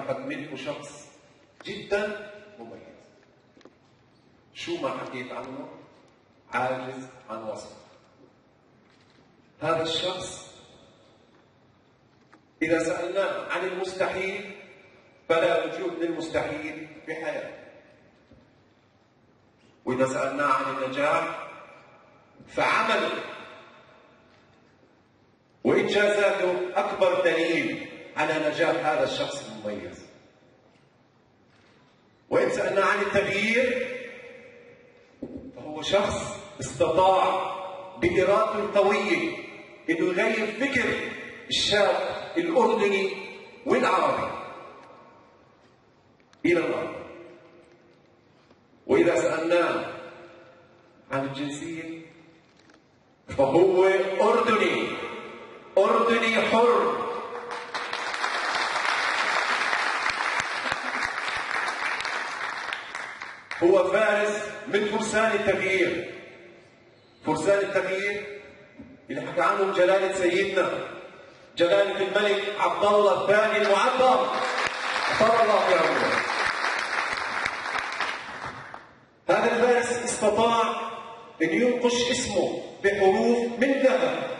أخذ منه شخص جدا مميز. شو ما حكيت عنه عاجز عن وصف. هذا الشخص إذا سألناه عن المستحيل فلا وجود للمستحيل بحياته، وإذا سألناه عن النجاح فعمله وإنجازاته أكبر دليل على نجاح هذا الشخص المميز. وإن سألناه عن التغيير فهو شخص استطاع بإرادته القوية إنه يغير فكر الشاب الأردني والعربي إلى الأرض. وإذا سألناه عن الجنسية فهو أردني حر. هو فارس من فرسان التغيير. فرسان التغيير اللي حكى عنهم جلالة سيدنا جلالة الملك عبد الله الثاني المعظم أطال الله في عمره. هذا الفارس استطاع أن ينقش اسمه بحروف من ذهب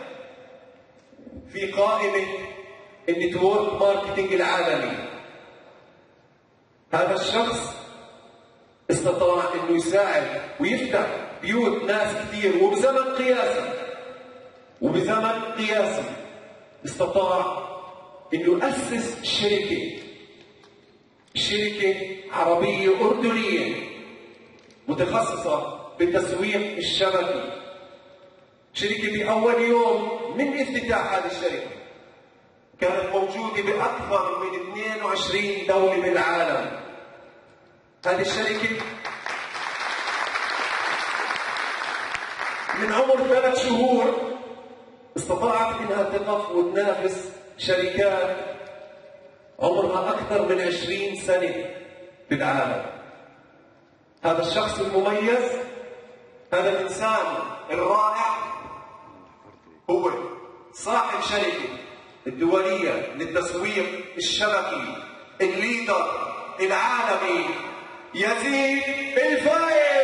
في قائمة النتورك ماركتينج العالمي. هذا الشخص استطاع أنه يساعد ويفتح بيوت ناس كثير، وبزمن قياسي استطاع أنه يؤسس شركة عربية أردنية متخصصة بالتسويق الشبكي. شركة بأول يوم من افتتاح هذه الشركة كانت موجودة بأكثر من 22 دولة بالعالم. هذه الشركة من عمر 3 شهور استطاعت انها تقف وتنافس شركات عمرها اكثر من 20 سنة بالعالم. هذا الشخص المميز، هذا الانسان الرائع هو صاحب شركة الدولية للتسويق الشبكي الليدر العالمي يزيد الفايز.